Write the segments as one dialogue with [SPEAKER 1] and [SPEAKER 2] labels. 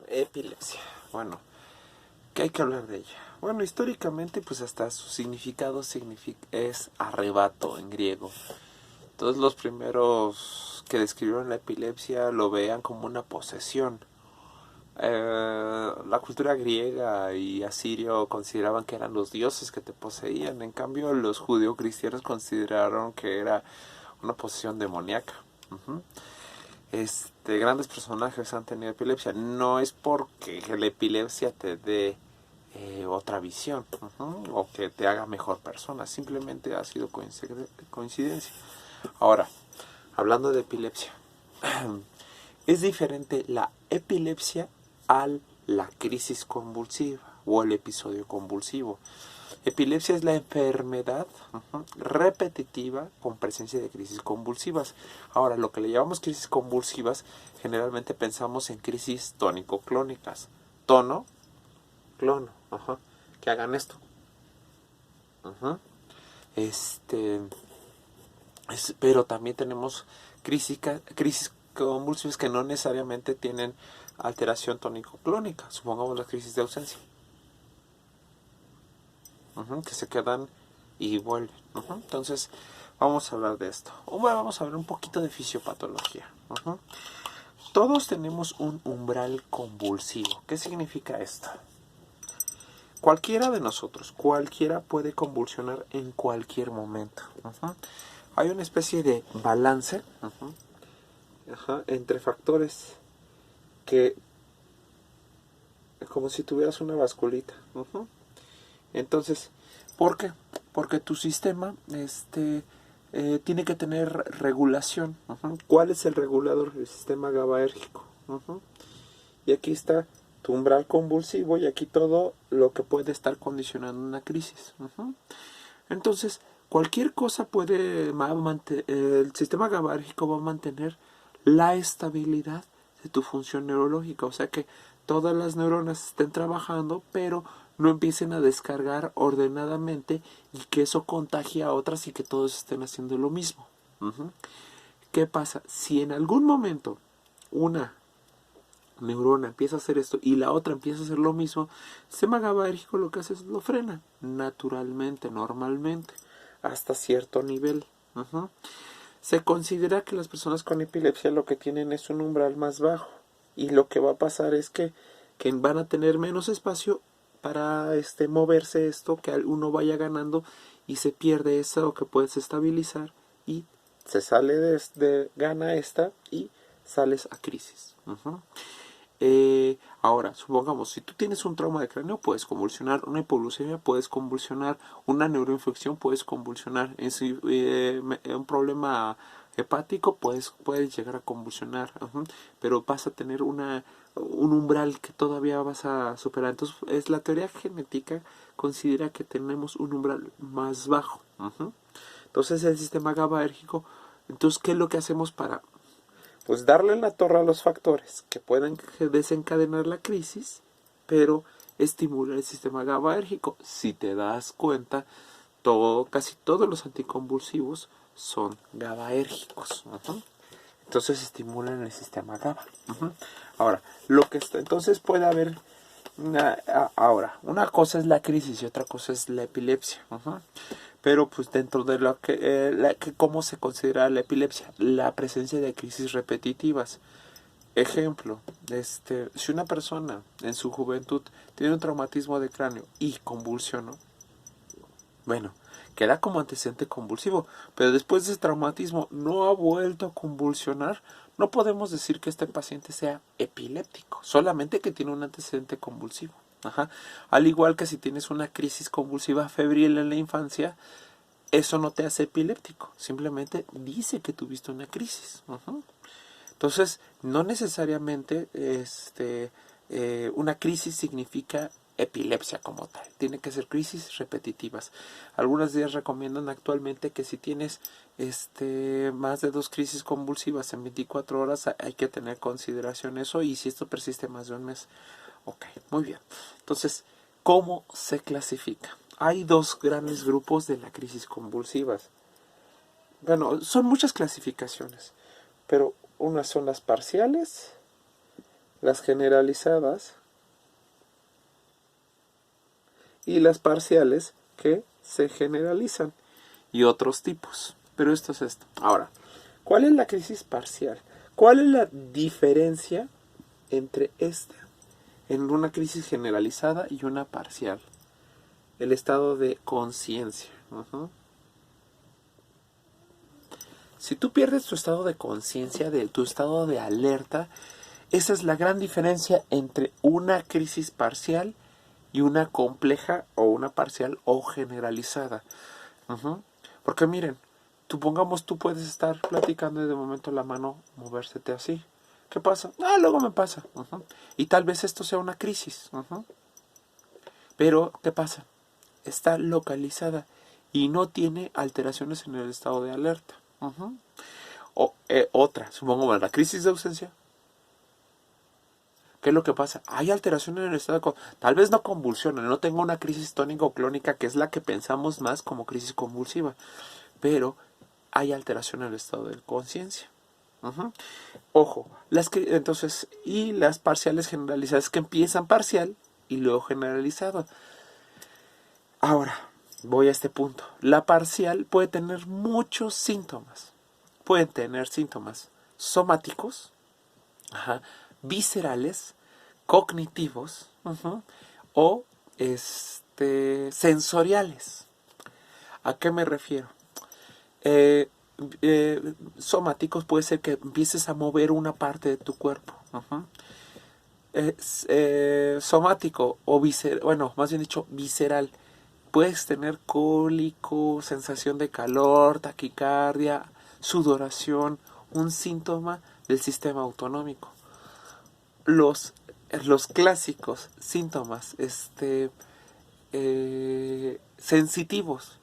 [SPEAKER 1] Epilepsia. Bueno, ¿qué hay que hablar de ella? Bueno, históricamente, pues hasta su significado es arrebato en griego. Todos los primeros que describieron la epilepsia lo veían como una posesión. La cultura griega y asirio consideraban que eran los dioses que te poseían. En cambio, los judeocristianos consideraron que era una posesión demoníaca. Uh-huh. Grandes personajes han tenido epilepsia. No es porque la epilepsia te dé otra visión, o que te haga mejor persona. Simplemente ha sido coincidencia. Ahora, hablando de epilepsia, es diferente la epilepsia a la crisis convulsiva o el episodio convulsivo. Epilepsia es la enfermedad repetitiva con presencia de crisis convulsivas. Ahora, lo que le llamamos crisis convulsivas, generalmente pensamos en crisis tónico-clónicas. Tono, clono, que hagan esto. Pero también tenemos crisis convulsivas que no necesariamente tienen alteración tónico-clónica. Supongamos la crisis de ausencia. Que se quedan y vuelven. Entonces, vamos a hablar de esto. Vamos a ver un poquito de fisiopatología. Todos tenemos un umbral convulsivo. ¿Qué significa esto? Cualquiera de nosotros, cualquiera puede convulsionar en cualquier momento. Hay una especie de balance entre factores que, como si tuvieras una basculita. Entonces, ¿por qué? Porque tu sistema tiene que tener regulación. ¿Cuál es el regulador? El sistema GABAérgico. Y aquí está tu umbral convulsivo y aquí todo lo que puede estar condicionando una crisis. Entonces, cualquier cosa puede el sistema GABAérgico va a mantener la estabilidad de tu función neurológica. O sea que todas las neuronas estén trabajando, pero no empiecen a descargar ordenadamente y que eso contagie a otras y que todos estén haciendo lo mismo. ¿Qué pasa? Si en algún momento una neurona empieza a hacer esto y la otra empieza a hacer lo mismo, el sistema GABAérgico lo que hace es lo frena naturalmente, normalmente, hasta cierto nivel. Se considera que las personas con epilepsia lo que tienen es un umbral más bajo y lo que va a pasar es que van a tener menos espacio para moverse esto, que uno vaya ganando y se pierde eso que puedes estabilizar y se sale gana esta y sales a crisis. Ahora, supongamos, si tú tienes un trauma de cráneo, puedes convulsionar, una hipoglucemia, puedes convulsionar, una neuroinfección, puedes convulsionar, un problema hepático, puedes llegar a convulsionar, pero vas a tener un umbral que todavía vas a superar. Entonces, la teoría genética considera que tenemos un umbral más bajo. Entonces, el sistema GABAérgico, entonces, ¿qué es lo que hacemos para pues darle en la torre a los factores que pueden desencadenar la crisis, pero estimula el sistema GABAérgico? Si te das cuenta, casi todos los anticonvulsivos son GABAérgicos. Entonces estimulan el sistema GABA. Ahora, entonces puede haber una cosa es la crisis y otra cosa es la epilepsia. Pero pues dentro de cómo se considera la epilepsia, la presencia de crisis repetitivas. Ejemplo, si una persona en su juventud tiene un traumatismo de cráneo y convulsionó, bueno, queda como antecedente convulsivo, pero después de ese traumatismo no ha vuelto a convulsionar, no podemos decir que este paciente sea epiléptico, solamente que tiene un antecedente convulsivo. Al igual que si tienes una crisis convulsiva febril en la infancia, eso no te hace epiléptico, simplemente dice que tuviste una crisis. Entonces, no necesariamente una crisis significa epilepsia como tal. Tiene que ser crisis repetitivas. Algunas días recomiendan actualmente que si tienes más de 2 crisis convulsivas en 24 horas, hay que tener consideración eso, y si esto persiste más de un mes. Ok, muy bien. Entonces, ¿cómo se clasifica? Hay 2 grandes grupos de la crisis convulsivas. Bueno, son muchas clasificaciones, pero unas son las parciales, las generalizadas y las parciales que se generalizan y otros tipos. Pero esto es esto. Ahora, ¿cuál es la crisis parcial? ¿Cuál es la diferencia entre esta en una crisis generalizada y una parcial? El estado de conciencia. Si tú pierdes tu estado de conciencia, tu estado de alerta, esa es la gran diferencia entre una crisis parcial y una compleja o una parcial o generalizada. Porque miren, supongamos tú puedes estar platicando y de momento la mano movérsete así. ¿Qué pasa? Luego me pasa. Y tal vez esto sea una crisis. Pero, ¿qué pasa? Está localizada y no tiene alteraciones en el estado de alerta. Otra, supongamos la crisis de ausencia. ¿Qué es lo que pasa? Hay alteraciones en el estado de tal vez no convulsiona, no tengo una crisis tónica o clónica, que es la que pensamos más como crisis convulsiva, pero hay alteración en el estado de conciencia. Ojo, entonces, y las parciales generalizadas que empiezan parcial y luego generalizado. Ahora, voy a este punto. La parcial puede tener muchos síntomas. Pueden tener síntomas somáticos, viscerales, cognitivos, o sensoriales. ¿A qué me refiero? Somáticos puede ser que empieces a mover una parte de tu cuerpo. Somático o más bien dicho, visceral. Puedes tener cólico, sensación de calor, taquicardia, sudoración, un síntoma del sistema autonómico. Los clásicos síntomas sensitivos.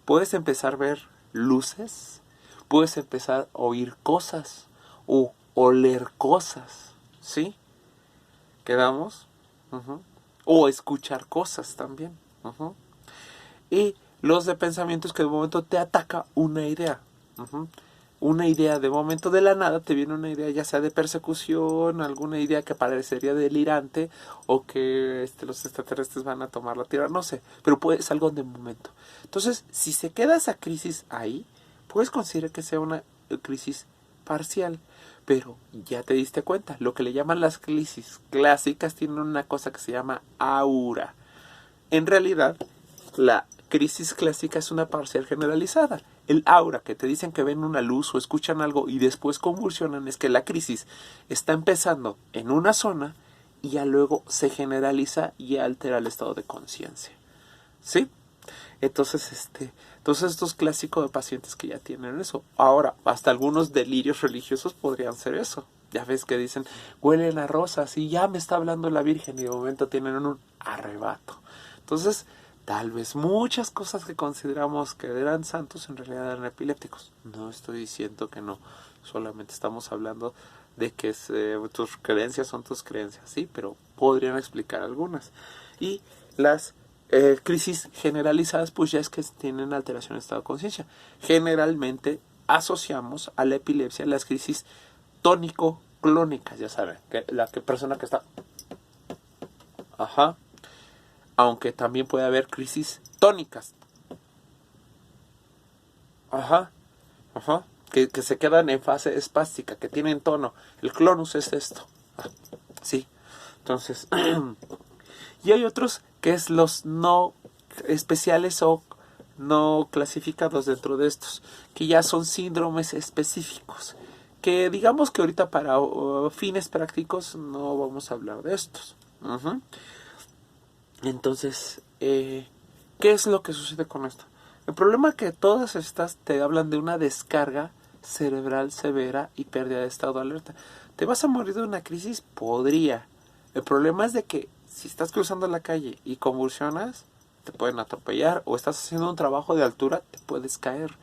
[SPEAKER 1] Puedes empezar a ver luces, puedes empezar a oír cosas o oler cosas, ¿sí? ¿Quedamos? O escuchar cosas también. Y los de pensamientos, que de momento te ataca una idea. Una idea, de momento de la nada te viene una idea, ya sea de persecución, alguna idea que parecería delirante, o que los extraterrestres van a tomar la tierra, no sé, pero es algo de momento. Entonces, si se queda esa crisis ahí, puedes considerar que sea una crisis parcial, pero ya te diste cuenta, lo que le llaman las crisis clásicas tienen una cosa que se llama aura. En realidad, la crisis clásica es una parcial generalizada. El aura, que te dicen que ven una luz o escuchan algo y después convulsionan, es que la crisis está empezando en una zona y ya luego se generaliza y altera el estado de conciencia. ¿Sí? Entonces, estos clásicos de pacientes que ya tienen eso. Ahora, hasta algunos delirios religiosos podrían ser eso. Ya ves que dicen, huelen a rosas y ya me está hablando la Virgen, y de momento tienen un arrebato. Entonces, tal vez muchas cosas que consideramos que eran santos en realidad eran epilépticos. No estoy diciendo que no, solamente estamos hablando de que tus creencias son tus creencias, sí, pero podrían explicar algunas. Y las crisis generalizadas, pues ya es que tienen alteración de estado de conciencia. Generalmente asociamos a la epilepsia las crisis tónico-clónicas, ya saben, que la persona que está... Aunque también puede haber crisis tónicas. Que se quedan en fase espástica, que tienen tono. El clonus es esto. Sí. Entonces, y hay otros que es los no especiales o no clasificados dentro de estos, que ya son síndromes específicos. Que digamos que ahorita para fines prácticos no vamos a hablar de estos. Entonces, ¿qué es lo que sucede con esto? El problema es que todas estas te hablan de una descarga cerebral severa y pérdida de estado de alerta. ¿Te vas a morir de una crisis? Podría. El problema es de que si estás cruzando la calle y convulsionas, te pueden atropellar, o estás haciendo un trabajo de altura, te puedes caer.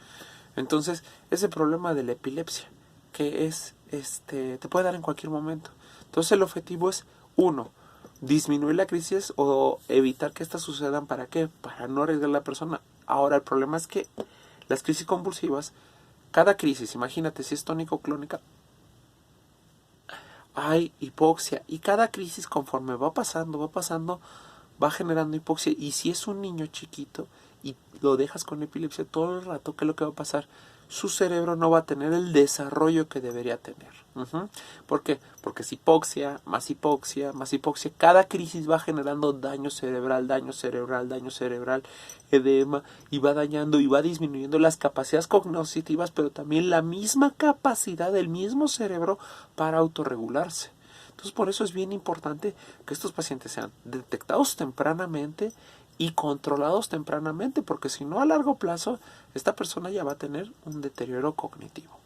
[SPEAKER 1] Entonces, es el problema de la epilepsia, que es, te puede dar en cualquier momento. Entonces, el objetivo es, 1, disminuir la crisis o evitar que estas sucedan. ¿Para qué? Para no arriesgar a la persona. Ahora, el problema es que las crisis convulsivas, cada crisis, imagínate si es tónico o clónica, hay hipoxia. Y cada crisis, conforme va pasando, va generando hipoxia. Y si es un niño chiquito y lo dejas con epilepsia todo el rato, ¿qué es lo que va a pasar? Su cerebro no va a tener el desarrollo que debería tener. ¿Por qué? Porque es hipoxia, más hipoxia, más hipoxia. Cada crisis va generando daño cerebral, edema, y va dañando y va disminuyendo las capacidades cognitivas, pero también la misma capacidad del mismo cerebro para autorregularse. Entonces, por eso es bien importante que estos pacientes sean detectados tempranamente y controlados tempranamente, porque si no, a largo plazo, esta persona ya va a tener un deterioro cognitivo.